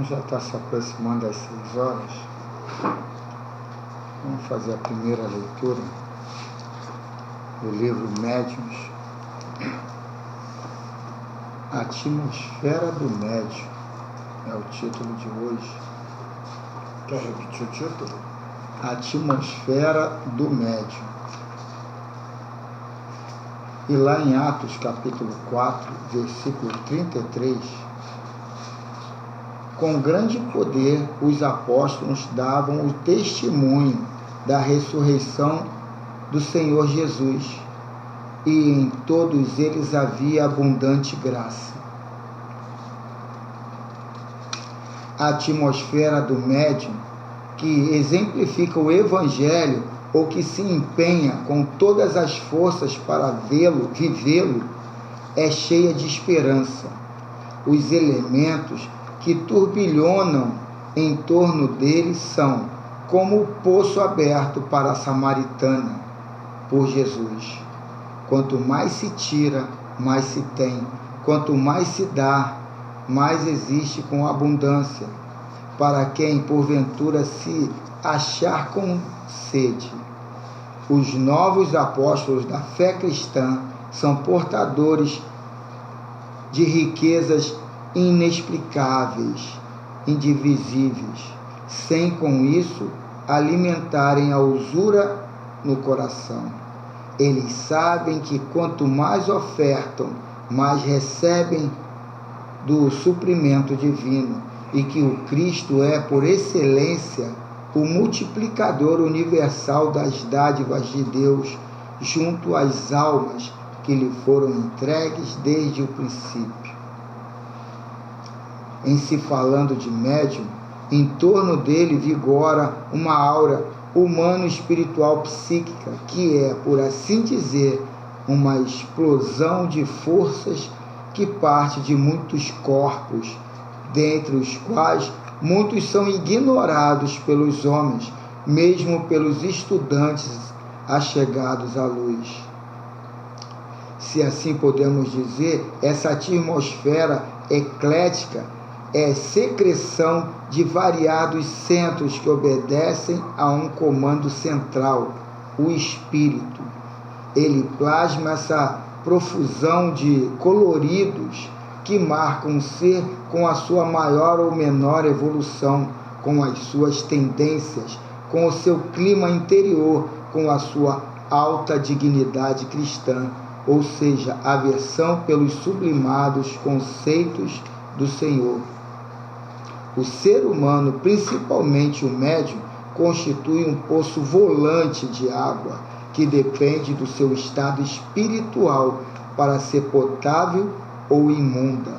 Já está se aproximando às 6 horas. Vamos fazer a primeira leitura do livro Médiuns. A Atmosfera do Médium é o título de hoje. Quer repetir o título? A Atmosfera do Médium. E lá em Atos capítulo 4, versículo 33, com grande poder os apóstolos davam o testemunho da ressurreição do Senhor Jesus, e em todos eles havia abundante graça. A atmosfera do médium, que exemplifica o Evangelho ou que se empenha com todas as forças para vivê-lo, é cheia de esperança. Os elementos que turbilhonam em torno dele são como o poço aberto para a samaritana por Jesus. Quanto mais se tira, mais se tem. Quanto mais se dá, mais existe com abundância. Para quem porventura se achar com sede. Os novos apóstolos da fé cristã são portadores de riquezas inexplicáveis, indivisíveis, sem com isso alimentarem a usura no coração. Eles sabem que quanto mais ofertam, mais recebem do suprimento divino, e que o Cristo é, por excelência, o multiplicador universal das dádivas de Deus junto às almas que lhe foram entregues desde o princípio. Em se falando de médium, em torno dele vigora uma aura humano-espiritual psíquica, que é, por assim dizer, uma explosão de forças que parte de muitos corpos, dentre os quais muitos são ignorados pelos homens, mesmo pelos estudantes achegados à luz. Se assim podemos dizer, essa atmosfera eclética é secreção de variados centros que obedecem a um comando central, o espírito. Ele plasma essa profusão de coloridos que marcam o ser com a sua maior ou menor evolução, com as suas tendências, com o seu clima interior, com a sua alta dignidade cristã, ou seja, aversão pelos sublimados conceitos do Senhor. O ser humano, principalmente o médium, constitui um poço volante de água, que depende do seu estado espiritual para ser potável ou imunda.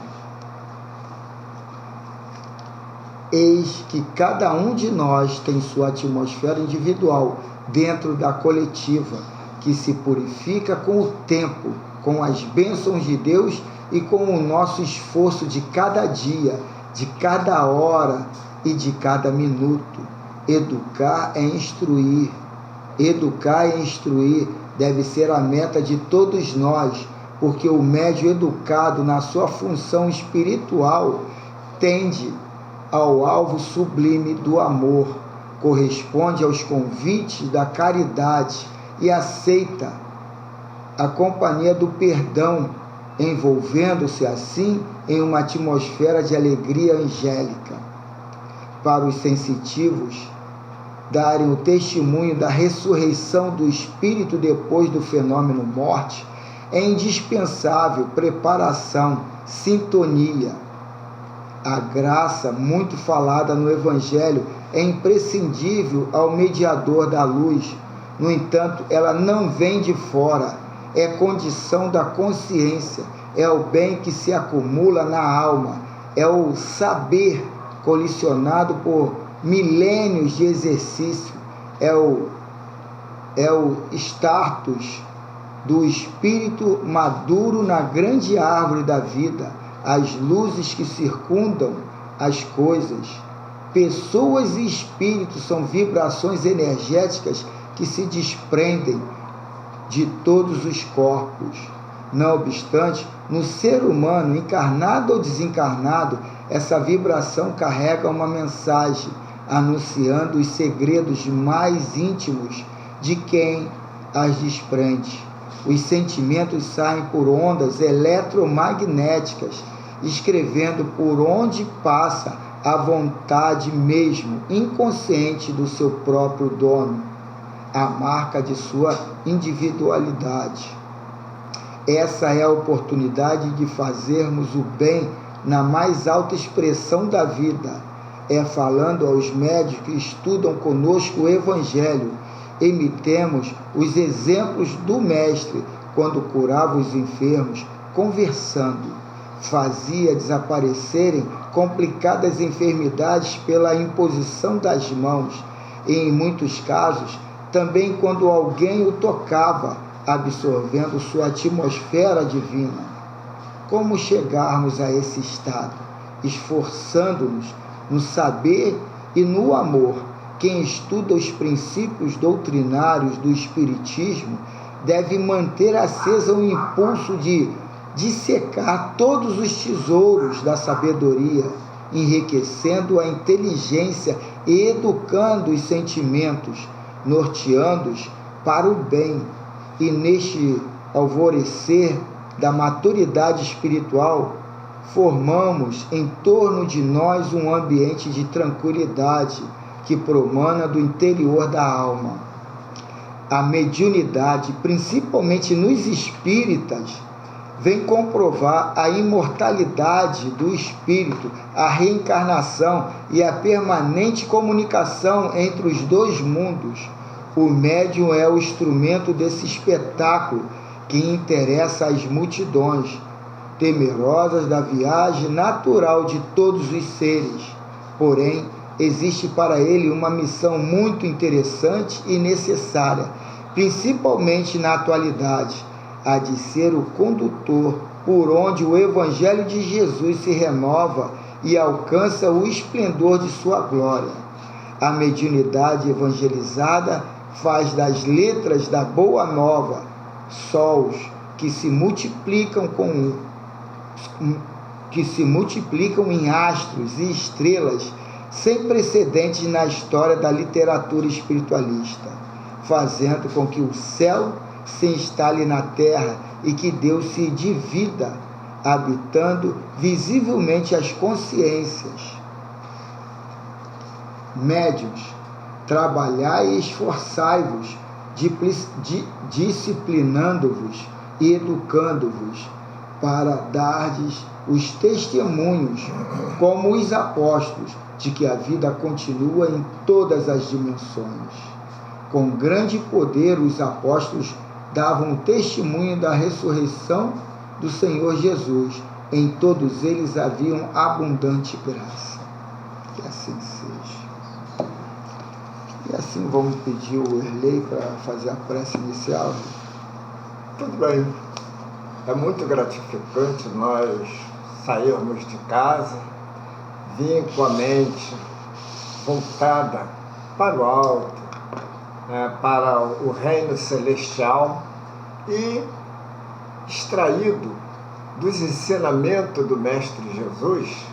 Eis que cada um de nós tem sua atmosfera individual dentro da coletiva, que se purifica com o tempo, com as bênçãos de Deus e com o nosso esforço de cada dia, de cada hora e de cada minuto. Educar e instruir deve ser a meta de todos nós, porque o médium educado na sua função espiritual tende ao alvo sublime do amor, corresponde aos convites da caridade e aceita a companhia do perdão, envolvendo-se assim em uma atmosfera de alegria angélica. Para os sensitivos darem o testemunho da ressurreição do espírito depois do fenômeno morte, é indispensável preparação, sintonia. A graça, muito falada no Evangelho, é imprescindível ao mediador da luz. No entanto, ela não vem de fora, é condição da consciência, é o bem que se acumula na alma, é o saber colisionado por milênios de exercício, é o status do espírito maduro na grande árvore da vida, as luzes que circundam as coisas. Pessoas e espíritos são vibrações energéticas que se desprendem de todos os corpos. Não obstante, no ser humano, encarnado ou desencarnado, essa vibração carrega uma mensagem, anunciando os segredos mais íntimos de quem as desprende. Os sentimentos saem por ondas eletromagnéticas, escrevendo por onde passa a vontade mesmo inconsciente do seu próprio dono, a marca de sua individualidade. Essa é a oportunidade de fazermos o bem na mais alta expressão da vida. É falando aos médios que estudam conosco o Evangelho. Imitemos os exemplos do Mestre quando curava os enfermos, conversando. Fazia desaparecerem complicadas enfermidades pela imposição das mãos. E, em muitos casos, também quando alguém o tocava, absorvendo sua atmosfera divina. Como chegarmos a esse estado? Esforçando-nos no saber e no amor. Quem estuda os princípios doutrinários do Espiritismo deve manter acesa o impulso de dissecar todos os tesouros da sabedoria, enriquecendo a inteligência e educando os sentimentos, norteando-os para o bem. E neste alvorecer da maturidade espiritual, formamos em torno de nós um ambiente de tranquilidade que promana do interior da alma. A mediunidade, principalmente nos espíritas, vem comprovar a imortalidade do espírito, a reencarnação e a permanente comunicação entre os dois mundos. O médium é o instrumento desse espetáculo que interessa às multidões, temerosas da viagem natural de todos os seres. Porém, existe para ele uma missão muito interessante e necessária, principalmente na atualidade, a de ser o condutor por onde o Evangelho de Jesus se renova e alcança o esplendor de sua glória. A mediunidade evangelizada faz das letras da Boa Nova sóis que se multiplicam em astros e estrelas sem precedentes na história da literatura espiritualista, fazendo com que o céu se instale na terra e que Deus se divida, habitando visivelmente as consciências. Médiuns, trabalhai e esforçai-vos, disciplinando-vos e educando-vos, para dardes os testemunhos, como os apóstolos, de que a vida continua em todas as dimensões. Com grande poder, os apóstolos davam testemunho da ressurreição do Senhor Jesus. Em todos eles haviam abundante graça. Que assim seja. E assim vamos pedir o Erlei para fazer a prece inicial. Tudo bem. É muito gratificante nós sairmos de casa, vir com a mente voltada para o alto, para o reino celestial e extraído dos ensinamentos do Mestre Jesus,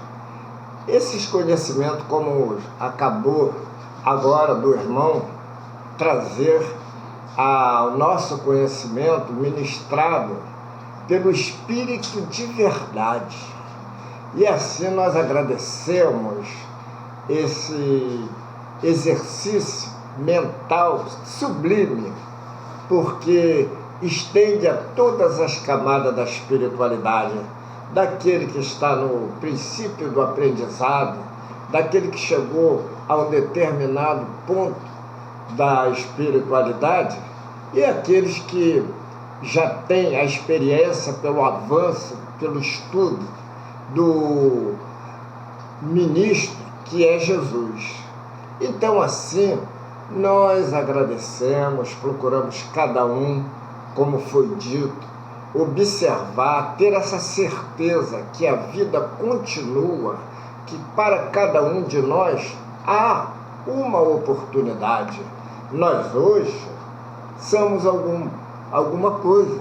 esses conhecimentos, como acabou agora do irmão trazer ao nosso conhecimento ministrado pelo Espírito de verdade. E assim nós agradecemos esse exercício mental sublime, porque estende a todas as camadas da espiritualidade, daquele que está no princípio do aprendizado, daquele que chegou a um determinado ponto da espiritualidade, e aqueles que já têm a experiência pelo avanço, pelo estudo do ministro que é Jesus. Então, assim, nós agradecemos, procuramos cada um, como foi dito, observar, ter essa certeza que a vida continua, que para cada um de nós há uma oportunidade. Nós hoje somos alguma coisa.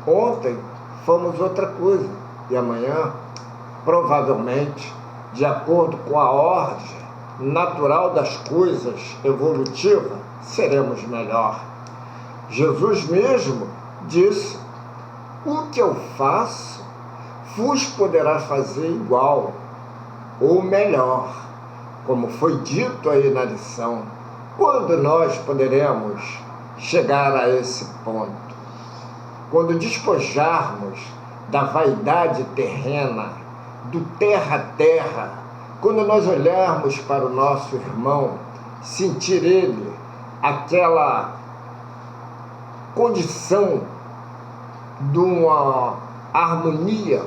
Ontem fomos outra coisa. E amanhã, provavelmente, de acordo com a ordem natural das coisas evolutiva, seremos melhor. Jesus mesmo disse: o que eu faço, vos poderá fazer igual ou melhor, como foi dito aí na lição. Quando nós poderemos chegar a esse ponto? Quando despojarmos da vaidade terrena, do terra a terra, quando nós olharmos para o nosso irmão, sentir ele aquela condição de uma harmonia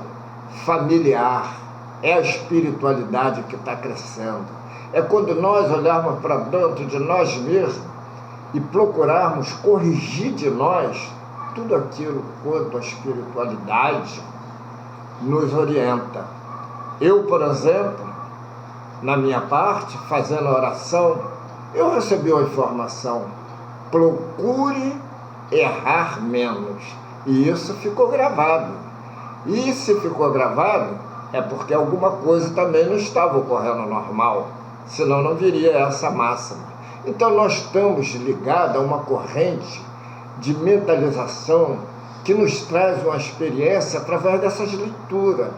familiar, é a espiritualidade que está crescendo. É quando nós olharmos para dentro de nós mesmos e procurarmos corrigir de nós tudo aquilo quanto a espiritualidade nos orienta. Eu, por exemplo, na minha parte, fazendo a oração, eu recebi uma informação: procure errar menos. E isso ficou gravado. E se ficou gravado, é porque alguma coisa também não estava ocorrendo normal, senão não viria essa máxima. Então nós estamos ligados a uma corrente de mentalização que nos traz uma experiência através dessas leituras,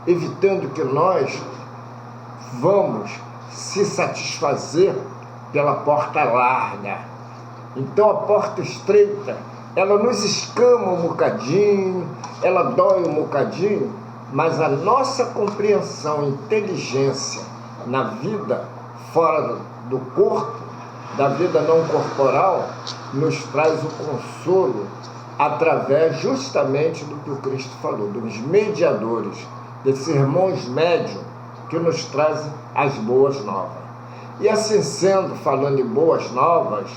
evitando que nós vamos se satisfazer pela porta larga. Então a porta estreita, ela nos escama um bocadinho, ela dói um bocadinho, mas a nossa compreensão, inteligência na vida fora do corpo, da vida não corporal, nos traz o consolo através justamente do que o Cristo falou, dos mediadores, desses irmãos médios que nos trazem as boas novas. E assim sendo, falando em boas novas,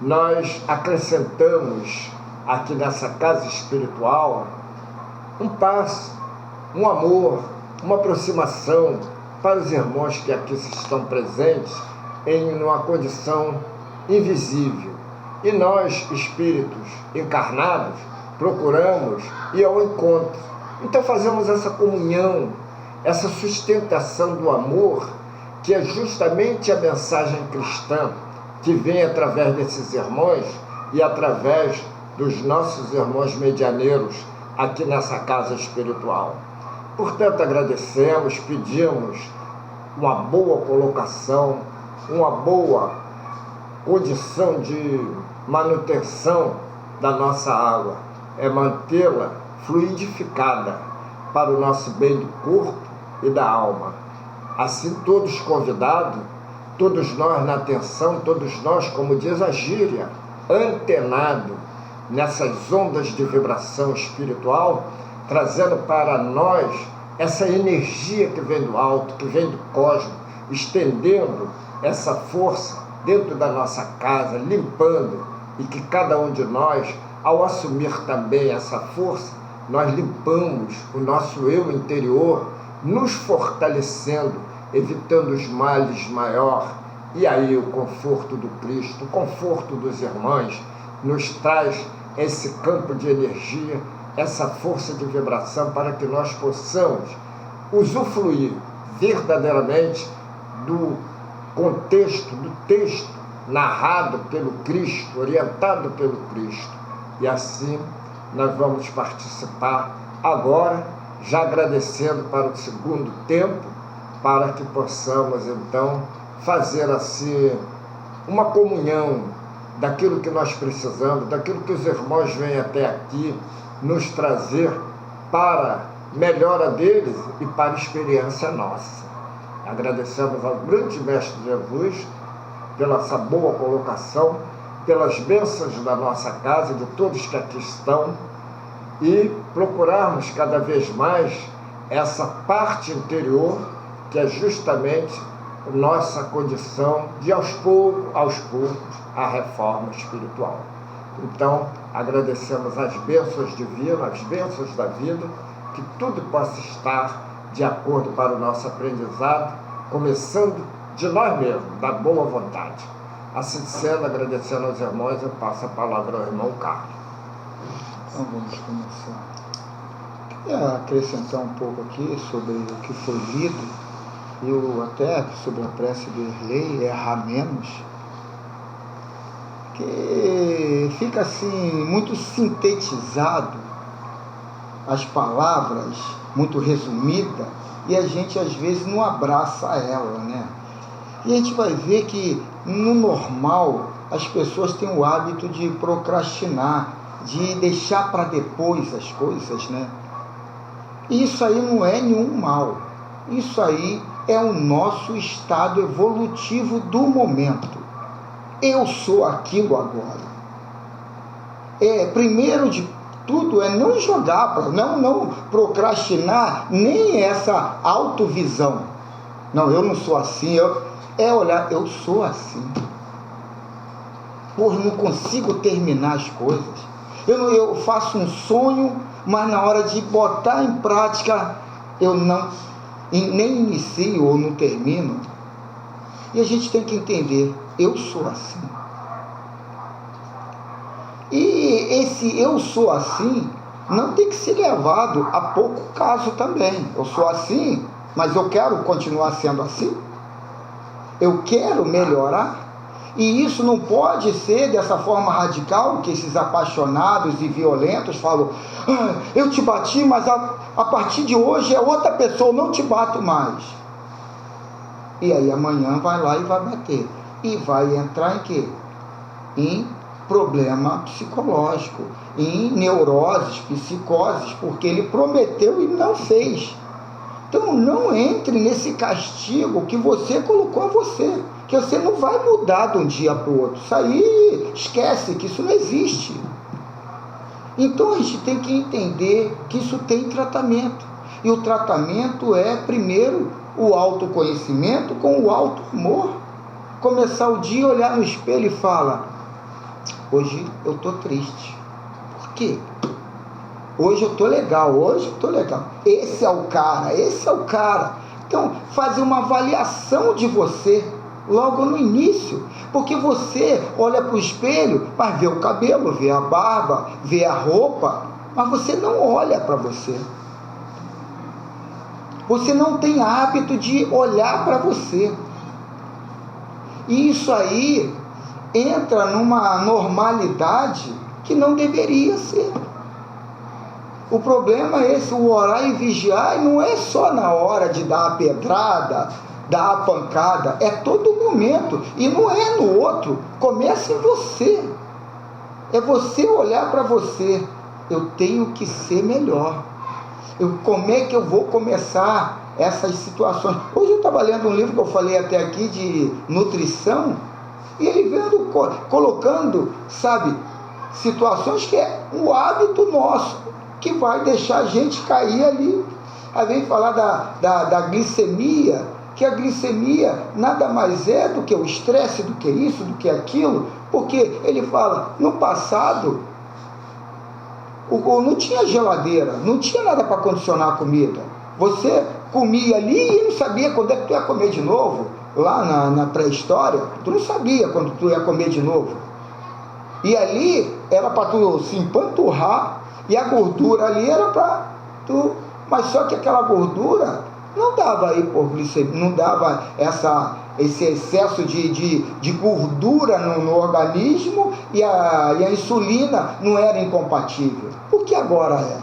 nós acrescentamos aqui nessa casa espiritual um passo, um amor, uma aproximação para os irmãos que aqui estão presentes em uma condição invisível. E nós, espíritos encarnados, procuramos ir ao encontro. Então fazemos essa comunhão, essa sustentação do amor, que é justamente a mensagem cristã que vem através desses irmãos e através dos nossos irmãos medianeiros aqui nessa casa espiritual. Portanto, agradecemos, pedimos uma boa colocação, uma boa condição de manutenção da nossa água, é mantê-la fluidificada para o nosso bem do corpo e da alma. Assim, todos convidados, todos nós na atenção, todos nós, como diz a gíria, antenado nessas ondas de vibração espiritual, trazendo para nós essa energia que vem do alto, que vem do cosmos, estendendo essa força dentro da nossa casa, limpando, e que cada um de nós, ao assumir também essa força, nós limpamos o nosso eu interior, nos fortalecendo, evitando os males maiores. E aí o conforto do Cristo, o conforto dos irmãos, nos traz esse campo de energia, essa força de vibração, para que nós possamos usufruir verdadeiramente do contexto, do texto narrado pelo Cristo, orientado pelo Cristo. E assim nós vamos participar agora, já agradecendo para o segundo tempo, para que possamos então fazer assim uma comunhão daquilo que nós precisamos, daquilo que os irmãos vêm até aqui nos trazer para melhora deles e para experiência nossa. Agradecemos ao grande Mestre Jesus pela essa boa colocação, pelas bênçãos da nossa casa, de todos que aqui estão, e procurarmos cada vez mais essa parte interior, que é justamente nossa condição de, aos poucos, a reforma espiritual. Então, agradecemos as bênçãos divinas, as bênçãos da vida, que tudo possa estar de acordo para o nosso aprendizado, começando de nós mesmos, da boa vontade. Assim sendo, agradecendo aos irmãos, eu passo a palavra ao irmão Carlos. Então vamos começar. Acrescentar um pouco aqui sobre o que foi lido, eu até sobre a prece do Erlei, errar menos, que fica assim muito sintetizado, as palavras muito resumida, e a gente às vezes não abraça ela, né? E a gente vai ver que no normal as pessoas têm o hábito de procrastinar, de deixar para depois as coisas, né? E isso aí não é nenhum mal. Isso aí é o nosso estado evolutivo do momento. Eu sou aquilo agora. Primeiro de tudo é não jogar, não procrastinar nem essa autovisão. Não, eu não sou assim. Olhar, eu sou assim. Não consigo terminar as coisas. Eu faço um sonho, mas na hora de botar em prática, eu nem inicio ou não termino. E a gente tem que entender, eu sou assim. E esse eu sou assim não tem que ser levado a pouco caso também. Eu sou assim, mas eu quero continuar sendo assim. Eu quero melhorar. E isso não pode ser dessa forma radical que esses apaixonados e violentos falam: eu te bati, mas a partir de hoje é outra pessoa, eu não te bato mais. E aí amanhã vai lá e vai bater. E vai entrar em quê? Em problema psicológico, em neuroses, psicoses, porque ele prometeu e não fez. Então não entre nesse castigo que você colocou a você, que você não vai mudar de um dia para o outro. Isso aí, esquece que isso não existe. Então a gente tem que entender que isso tem tratamento. E o tratamento é, primeiro, o autoconhecimento com o auto-amor. Começar o dia, olhar no espelho e falar: hoje eu estou triste. Por quê? Hoje eu estou legal, Esse é o cara. Então, fazer uma avaliação de você logo no início. Porque você olha para o espelho, mas vê o cabelo, vê a barba, vê a roupa, mas você não olha para você. Você não tem hábito de olhar para você. E isso aí entra numa normalidade que não deveria ser. O problema é esse, o orar e vigiar não é só na hora de dar a pedrada, dar a pancada, é todo momento, e não é no outro, começa em você. É você olhar para você: eu tenho que ser melhor. Como é que eu vou começar essas situações? Hoje eu estava lendo um livro que eu falei até aqui de nutrição, e ele vendo, colocando, situações que é um hábito nosso, que vai deixar a gente cair ali. Aí vem falar da glicemia, que a glicemia nada mais é do que o estresse, do que isso, do que aquilo, porque ele fala, no passado, não tinha geladeira, não tinha nada para condicionar a comida. Você comia ali e não sabia quando é que tu ia comer de novo. Lá na pré-história, tu não sabia quando tu ia comer de novo. E ali era para tu se empanturrar, e a gordura ali era para tu... Mas só que aquela gordura não dava hipoglicemia, não dava esse excesso de gordura no organismo, e a insulina não era incompatível. Por que agora é?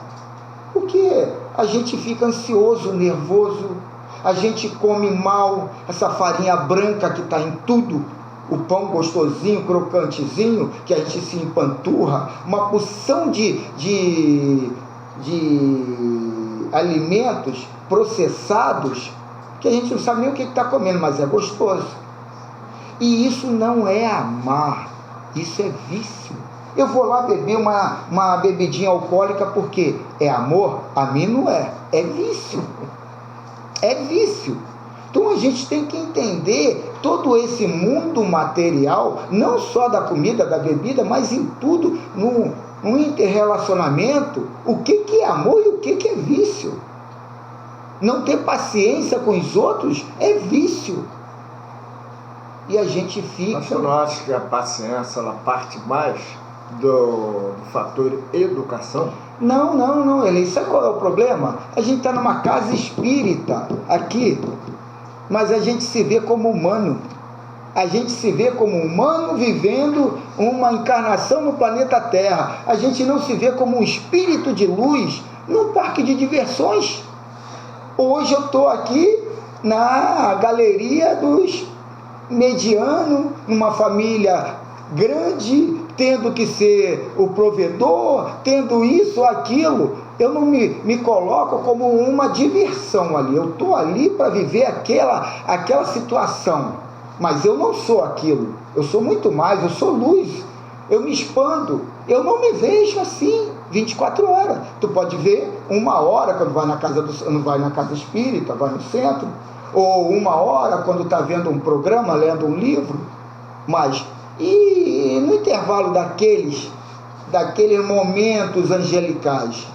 Porque a gente fica ansioso, nervoso, a gente come mal, essa farinha branca que está em tudo, o pão gostosinho, crocantezinho, que a gente se empanturra, uma porção de alimentos processados, que a gente não sabe nem o que está comendo, mas é gostoso. E isso não é amar, isso é vício. Eu vou lá beber uma bebidinha alcoólica porque é amor? A mim não é, é vício. É vício. Então a gente tem que entender todo esse mundo material, não só da comida, da bebida, mas em tudo, no interrelacionamento, o que é amor e o que é vício. Não ter paciência com os outros é vício. E a gente fica... Mas eu não acho que a paciência ela parte mais do fator educação? Não, ele sabe qual é o problema? A gente está numa casa espírita aqui, mas a gente se vê como humano. A gente se vê como humano vivendo uma encarnação no planeta Terra. A gente não se vê como um espírito de luz num parque de diversões. Hoje eu estou aqui na galeria dos medianos, numa família grande, tendo que ser o provedor, tendo isso, aquilo. Eu não me coloco como uma diversão ali. Eu estou ali para viver aquela situação. Mas eu não sou aquilo. Eu sou muito mais, eu sou luz. Eu me expando. Eu não me vejo assim 24 horas. Tu pode ver 1 hora quando vai na casa espírita, vai no centro, ou 1 hora quando está vendo um programa, lendo um livro. Mas, e no intervalo daqueles momentos angelicais,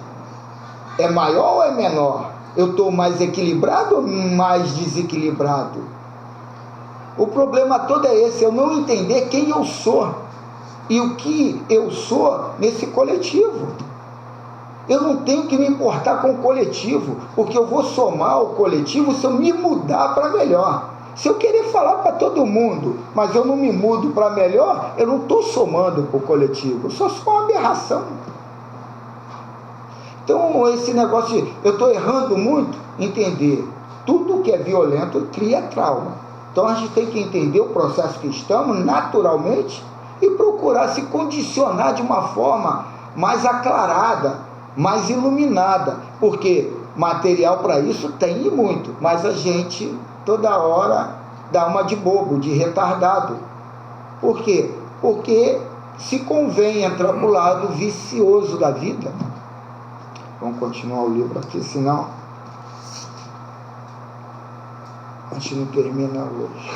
é maior ou é menor? Eu estou mais equilibrado ou mais desequilibrado? O problema todo é esse, eu não entender quem eu sou e o que eu sou nesse coletivo. Eu não tenho que me importar com o coletivo, porque eu vou somar o coletivo se eu me mudar para melhor. Se eu querer falar para todo mundo, mas eu não me mudo para melhor, eu não estou somando para o coletivo, eu só sou uma aberração. Então, esse negócio de eu estou errando muito, entender, tudo que é violento cria trauma. Então a gente tem que entender o processo que estamos naturalmente e procurar se condicionar de uma forma mais aclarada, mais iluminada, porque material para isso tem e muito, mas a gente toda hora dá uma de bobo, de retardado. Por quê? Porque se convém entrar para o lado vicioso da vida. Vamos continuar o livro aqui, senão a gente não termina hoje.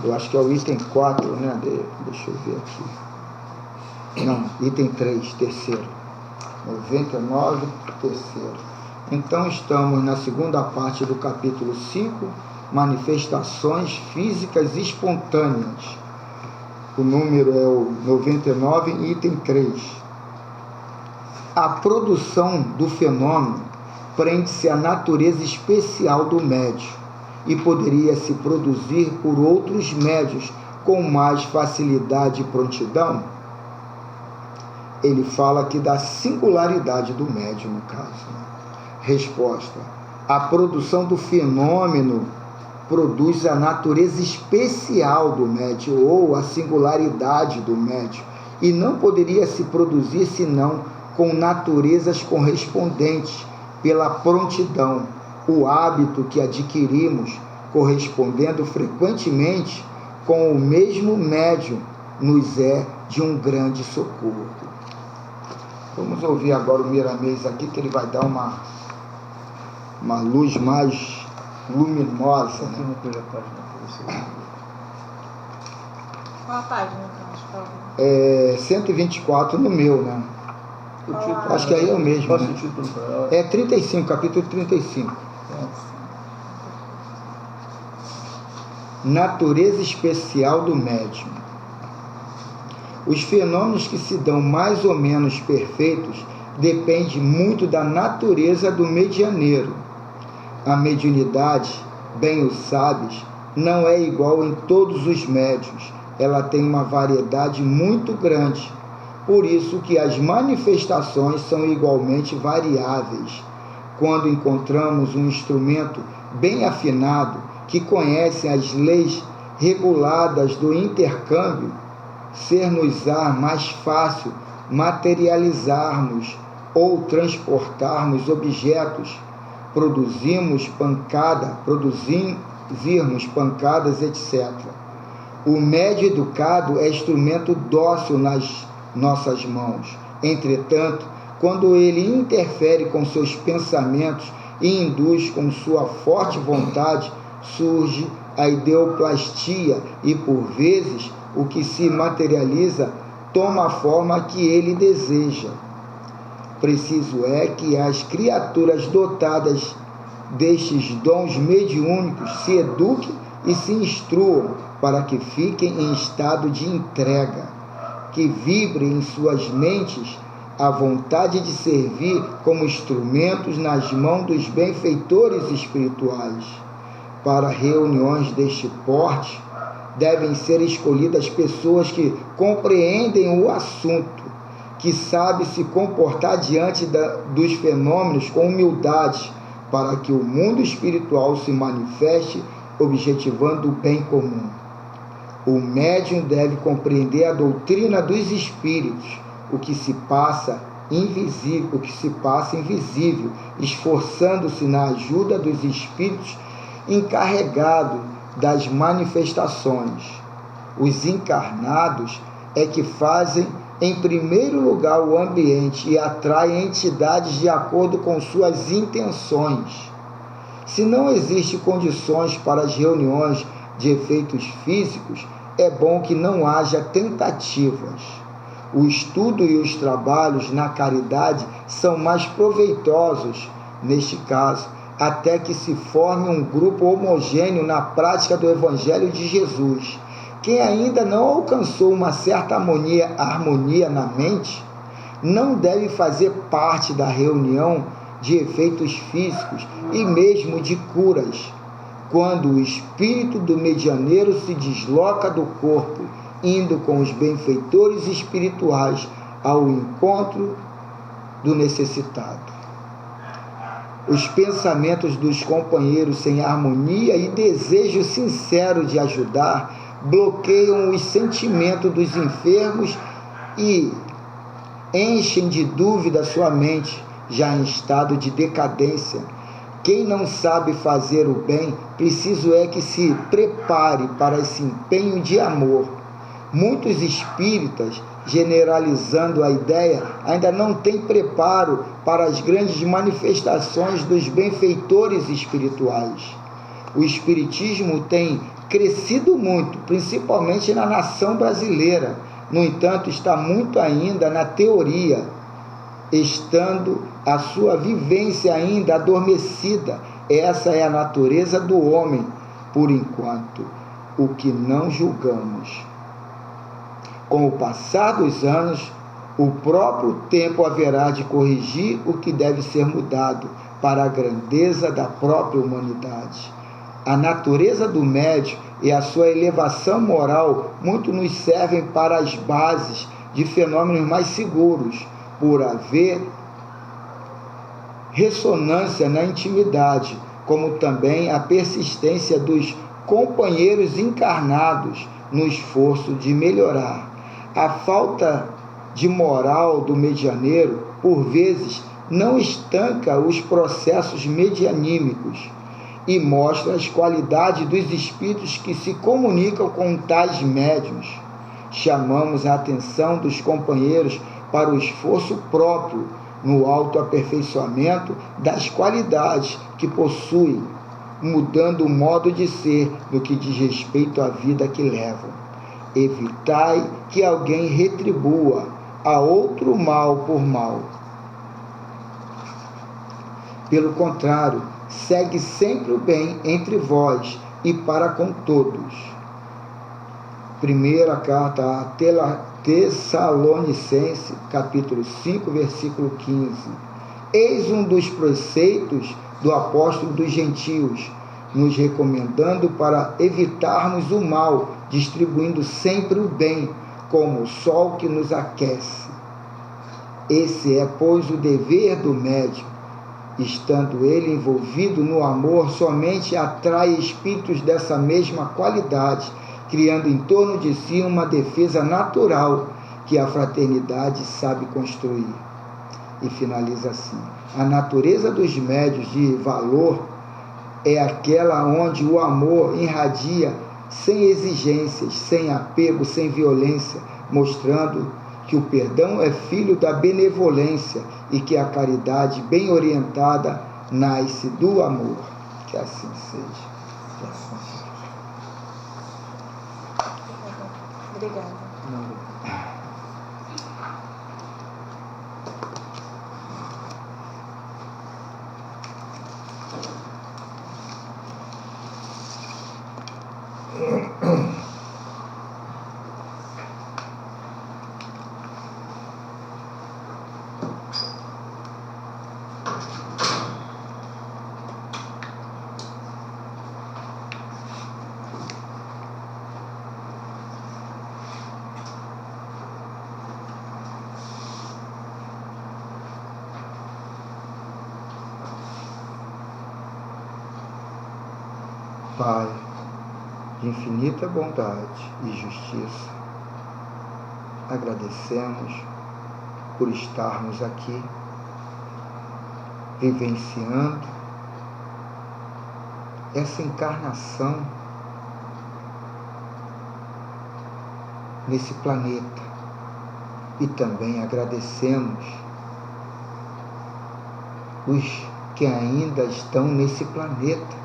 Eu acho que é o item 4, né? Deixa eu ver aqui. Não, item 3, terceiro. 99, terceiro. Então estamos na segunda parte do capítulo 5, manifestações físicas espontâneas. O número é o 99, item 3. A produção do fenômeno prende-se à natureza especial do médium e poderia se produzir por outros médios com mais facilidade e prontidão? Ele fala aqui da singularidade do médium, no caso. Resposta: a produção do fenômeno produz a natureza especial do médium ou a singularidade do médium e não poderia se produzir senão com naturezas correspondentes pela prontidão, o hábito que adquirimos, correspondendo frequentemente com o mesmo médium, nos é de um grande socorro. Vamos ouvir agora o Miramês aqui, que ele vai dar uma luz mais luminosa. Né? Qual a página, Carlos? 124 no meu, né? Acho que aí é o mesmo, né? É 35, capítulo 35. Natureza especial do médium. Os fenômenos que se dão mais ou menos perfeitos dependem muito da natureza do medianeiro. A mediunidade, bem o sabes, não é igual em todos os médiuns. Ela tem uma variedade muito grande. Por isso que as manifestações são igualmente variáveis. Quando encontramos um instrumento bem afinado, que conhece as leis reguladas do intercâmbio, ser-nos-á mais fácil materializarmos ou transportarmos objetos, produzirmos pancadas, etc. O médio educado é instrumento dócil nas nossas mãos. Entretanto, quando ele interfere com seus pensamentos e induz com sua forte vontade, surge a ideoplastia e, por vezes, o que se materializa toma a forma que ele deseja. Preciso é que as criaturas dotadas destes dons mediúnicos se eduquem e se instruam para que fiquem em estado de entrega, que vibre em suas mentes a vontade de servir como instrumentos nas mãos dos benfeitores espirituais. Para reuniões deste porte, devem ser escolhidas pessoas que compreendem o assunto, que sabem se comportar diante dos fenômenos com humildade, para que o mundo espiritual se manifeste objetivando o bem comum. O médium deve compreender a doutrina dos espíritos, o que se passa invisível, esforçando-se na ajuda dos espíritos encarregados das manifestações. Os encarnados é que fazem em primeiro lugar o ambiente e atraem entidades de acordo com suas intenções. Se não existem condições para as reuniões de efeitos físicos, é bom que não haja tentativas. O estudo e os trabalhos na caridade são mais proveitosos, neste caso, até que se forme um grupo homogêneo na prática do Evangelho de Jesus. Quem ainda não alcançou uma certa harmonia na mente, não deve fazer parte da reunião de efeitos físicos e mesmo de curas, quando o espírito do medianeiro se desloca do corpo, indo com os benfeitores espirituais ao encontro do necessitado. Os pensamentos dos companheiros sem harmonia e desejo sincero de ajudar bloqueiam os sentimentos dos enfermos e enchem de dúvida sua mente, já em estado de decadência. Quem não sabe fazer o bem, preciso é que se prepare para esse empenho de amor. Muitos espíritas, generalizando a ideia, ainda não têm preparo para as grandes manifestações dos benfeitores espirituais. O espiritismo tem crescido muito, principalmente na nação brasileira. No entanto, está muito ainda na teoria, estando a sua vivência ainda adormecida. Essa é a natureza do homem, por enquanto, o que não julgamos. Com o passar dos anos, o próprio tempo haverá de corrigir o que deve ser mudado para a grandeza da própria humanidade. A natureza do médium e a sua elevação moral muito nos servem para as bases de fenômenos mais seguros, por haver ressonância na intimidade, como também a persistência dos companheiros encarnados no esforço de melhorar. A falta de moral do medianeiro, por vezes, não estanca os processos medianímicos e mostra as qualidades dos espíritos que se comunicam com tais médiuns. Chamamos a atenção dos companheiros para o esforço próprio no autoaperfeiçoamento das qualidades que possuem, mudando o modo de ser no que diz respeito à vida que levam. Evitai que alguém retribua a outro mal por mal. Pelo contrário, segue sempre o bem entre vós e para com todos. Primeira carta a Tessalonicenses, capítulo 5, versículo 15. Eis um dos preceitos do apóstolo dos gentios, nos recomendando para evitarmos o mal, distribuindo sempre o bem, como o sol que nos aquece. Esse é, pois, o dever do médium. Estando ele envolvido no amor, somente atrai espíritos dessa mesma qualidade, criando em torno de si uma defesa natural que a fraternidade sabe construir. E finaliza assim: a natureza dos médiuns de valor é aquela onde o amor irradia sem exigências, sem apego, sem violência, mostrando que o perdão é filho da benevolência e que a caridade bem orientada nasce do amor. Que assim seja. Que assim seja. Obrigada. Não. Pai de infinita bondade e justiça, agradecemos por estarmos aqui, vivenciando essa encarnação nesse planeta. E também agradecemos os que ainda estão nesse planeta,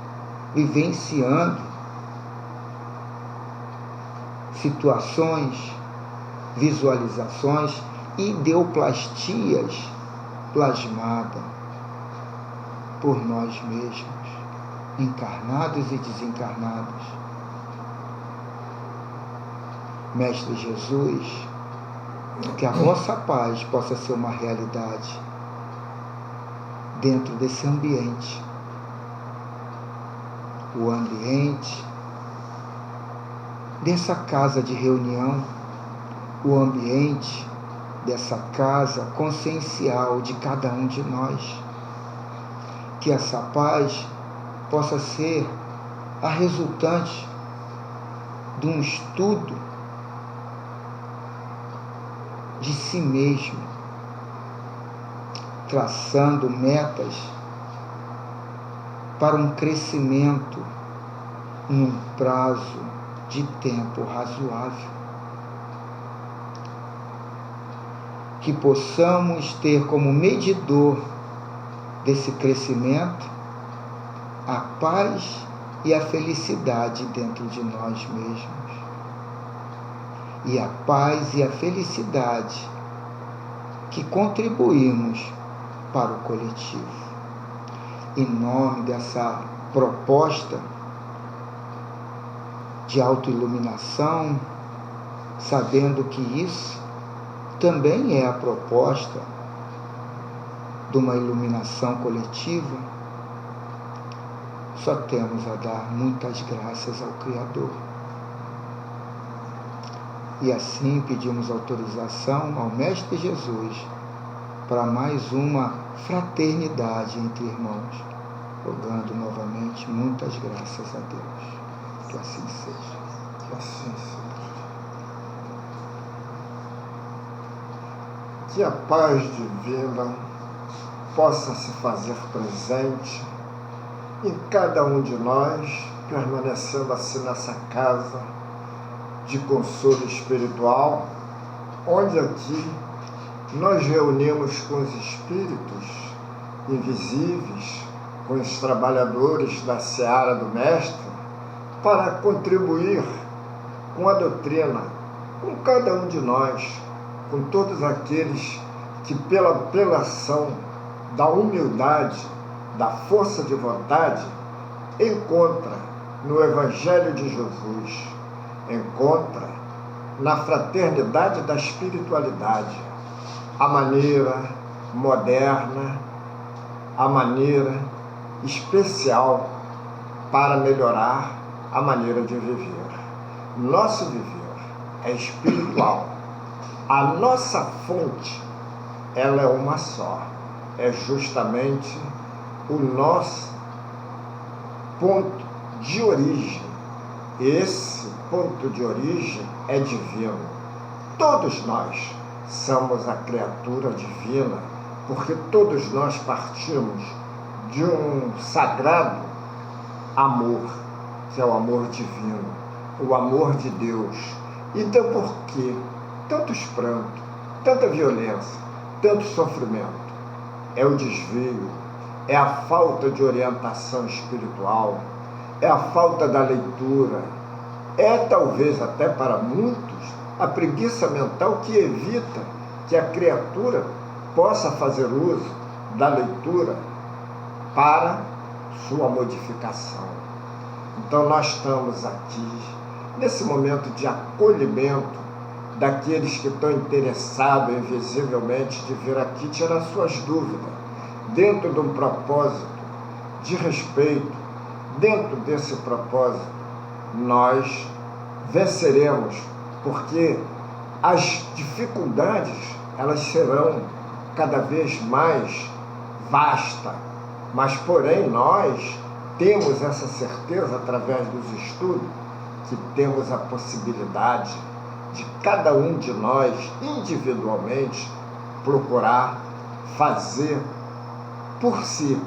vivenciando situações, visualizações, ideoplastias plasmadas por nós mesmos, encarnados e desencarnados. Mestre Jesus, que a vossa paz possa ser uma realidade dentro desse ambiente. O ambiente dessa casa de reunião, o ambiente dessa casa consciencial de cada um de nós. Que essa paz possa ser a resultante de um estudo de si mesmo, traçando metas para um crescimento num prazo de tempo razoável. Que possamos ter como medidor desse crescimento a paz e a felicidade dentro de nós mesmos. E a paz e a felicidade que contribuímos para o coletivo. Em nome dessa proposta de autoiluminação, sabendo que isso também é a proposta de uma iluminação coletiva, só temos a dar muitas graças ao Criador. E assim pedimos autorização ao Mestre Jesus para mais uma fraternidade entre irmãos, rogando novamente muitas graças a Deus. Que assim seja. Que assim seja. Que a paz divina possa se fazer presente em cada um de nós, permanecendo assim nessa casa de consolo espiritual, onde aqui nós reunimos com os espíritos invisíveis, com os trabalhadores da seara do Mestre, para contribuir com a doutrina, com cada um de nós, com todos aqueles que pela ação da humildade, da força de vontade, encontra no Evangelho de Jesus, encontra na fraternidade da espiritualidade a maneira moderna, a maneira especial para melhorar a maneira de viver. Nosso viver é espiritual. A nossa fonte, ela é uma só. É justamente o nosso ponto de origem. Esse ponto de origem é divino. Todos nós somos a criatura divina, porque todos nós partimos de um sagrado amor, que é o amor divino, o amor de Deus. Então, por que tantos prantos, tanta violência, tanto sofrimento? É o desvio, é a falta de orientação espiritual, é a falta da leitura, é talvez até para muitos a preguiça mental que evita que a criatura possa fazer uso da leitura para sua modificação. Então nós estamos aqui nesse momento de acolhimento daqueles que estão interessados invisivelmente de vir aqui tirar suas dúvidas, dentro de um propósito de respeito. Dentro desse propósito nós venceremos, porque as dificuldades elas serão cada vez mais vastas, mas porém nós temos essa certeza através dos estudos, que temos a possibilidade de cada um de nós, individualmente, procurar fazer por si.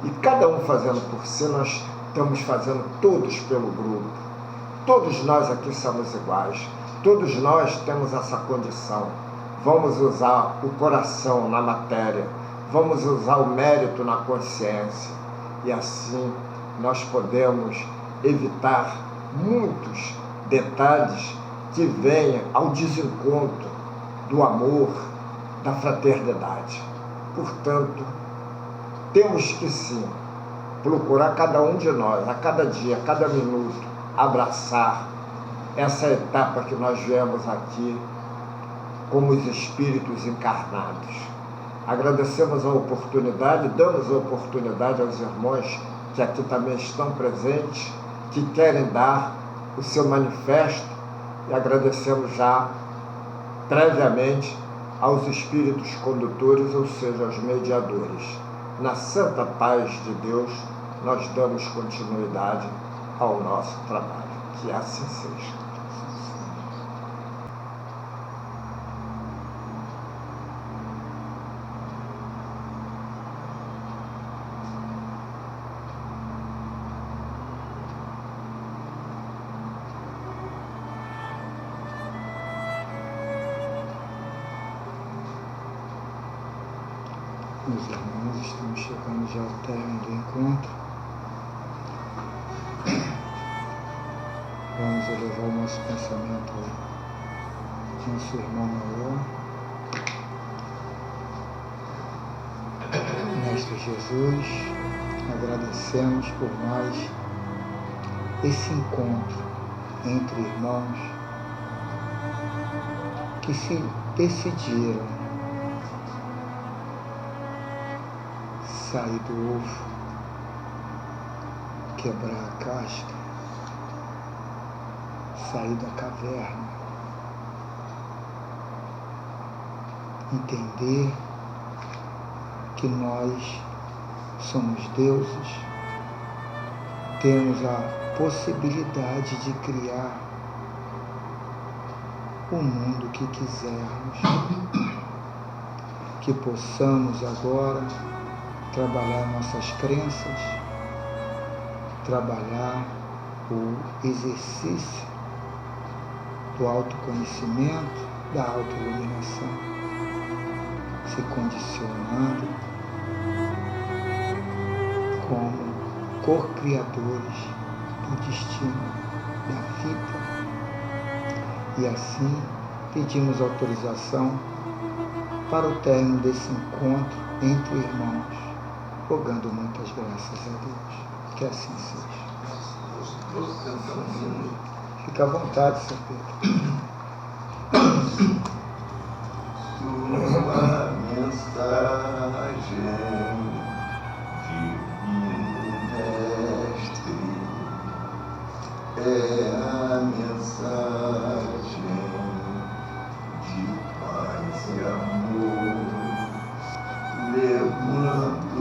E cada um fazendo por si, nós estamos fazendo todos pelo grupo. Todos nós aqui somos iguais. Todos nós temos essa condição. Vamos usar o coração na matéria. Vamos usar o mérito na consciência. E assim nós podemos evitar muitos detalhes que venham ao desencontro do amor, da fraternidade. Portanto, temos que sim procurar cada um de nós, a cada dia, a cada minuto, abraçar essa etapa que nós viemos aqui como os espíritos encarnados. Agradecemos a oportunidade, damos a oportunidade aos irmãos que aqui também estão presentes, que querem dar o seu manifesto, e agradecemos já previamente aos espíritos condutores, ou seja, aos mediadores. Na santa paz de Deus, nós damos continuidade ao nosso trabalho. Que assim seja. Meus irmãos, estamos chegando já ao término do encontro. Vamos elevar o nosso pensamento ao nosso irmão maior, Mestre Jesus. Agradecemos por mais esse encontro entre irmãos que se decidiram sair do ovo, quebrar a casca, sair da caverna, entender que nós somos deuses, temos a possibilidade de criar o mundo que quisermos, que possamos agora trabalhar nossas crenças, trabalhar o exercício do autoconhecimento, da autoiluminação, se condicionando como co-criadores do destino da vida. E assim pedimos autorização para o término desse encontro entre irmãos, rogando muitas graças a Deus. Que assim seja. Fica à vontade, São Pedro. Sua mensagem, divino mestre, é a mensagem de paz e amor. Levanta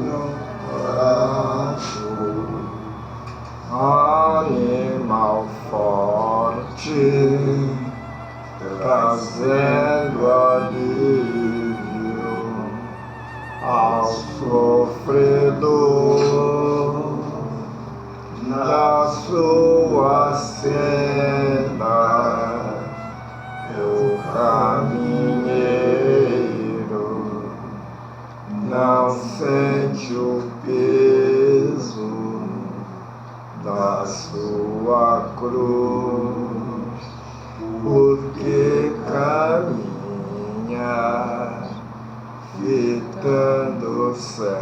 animal forte, trazendo alívio ao sofredor, na sua senda é o caminheiro, não sente o peso da sua cruz, porque caminha fitando o céu.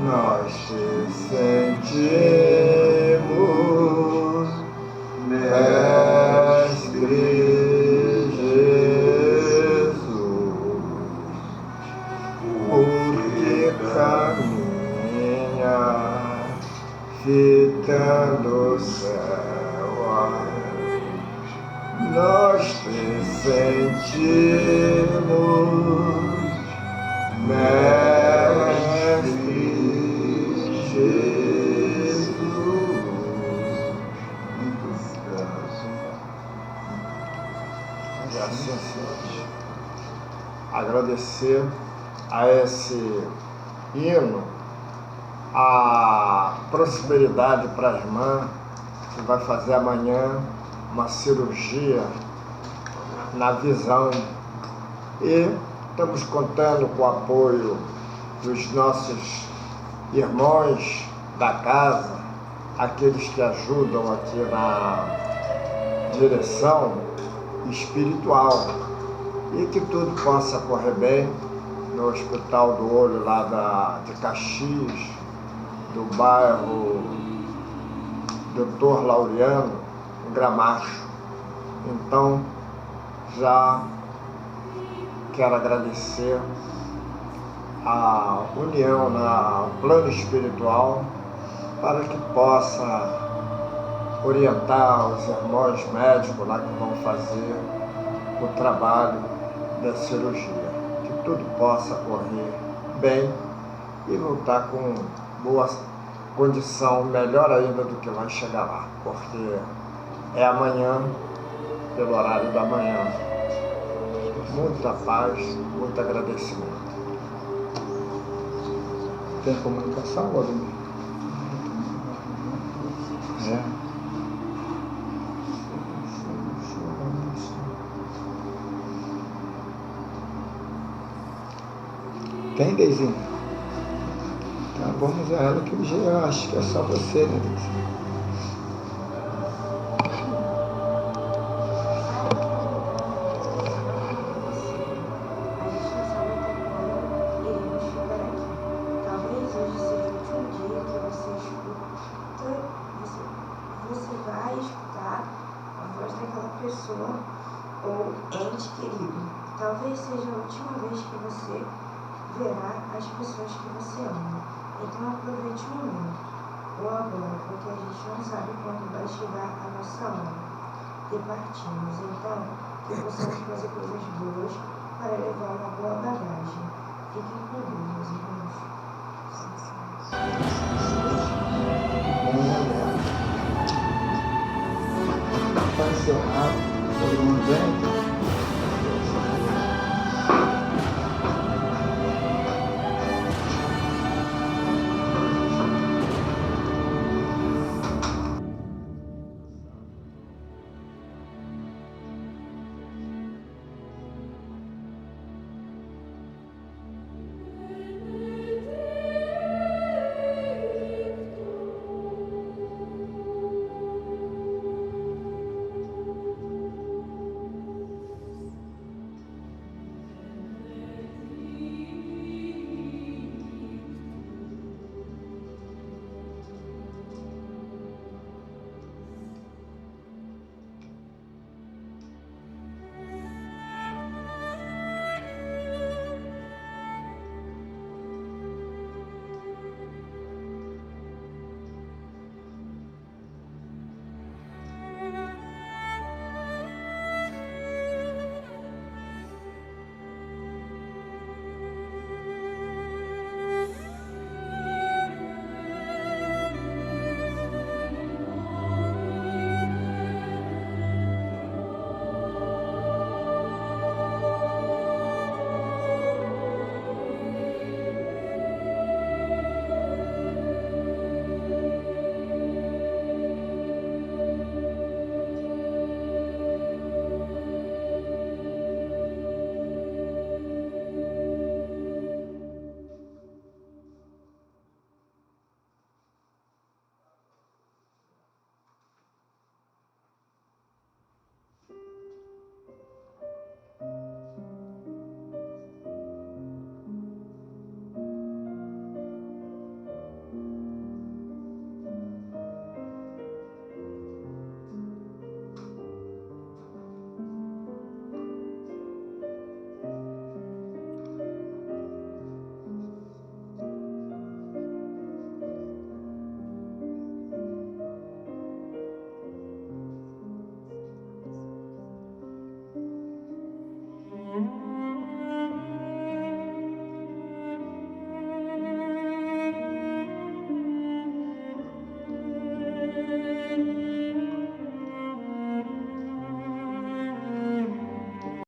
Nós te sentimos, Mestre Jesus, porque caminha fitando o céu. Nós te sentimos, Mestre Jesus. Muito obrigado. E assim seja. Agradecer a esse hino, a prosperidade para a irmã, que vai fazer amanhã uma cirurgia na visão. E estamos contando com o apoio dos nossos irmãos da casa, aqueles que ajudam aqui na direção espiritual, e que tudo possa correr bem no Hospital do Olho lá de Caxias, do bairro Dr. Laureano, em Gramacho. Então, já quero agradecer a união no plano espiritual para que possa orientar os irmãos médicos lá que vão fazer o trabalho da cirurgia. Que tudo possa correr bem e voltar com boa condição, melhor ainda do que vai chegar lá, porque é amanhã, pelo horário da manhã. Muita paz, muito agradecimento. Tem comunicação, Valdemir? Tem, Deizinho? Tá, vamos a ela que eu acho que é só você, né, Deizinho? Ou ente querido. Talvez seja a última vez que você verá as pessoas que você ama. Então aproveite o momento, ou agora, porque a gente não sabe quando vai chegar a nossa hora de partirmos. Então, que possamos fazer coisas boas para levar uma boa bagagem. Fiquem com Deus, meus irmãos. Para encerrar, todo mundo vem?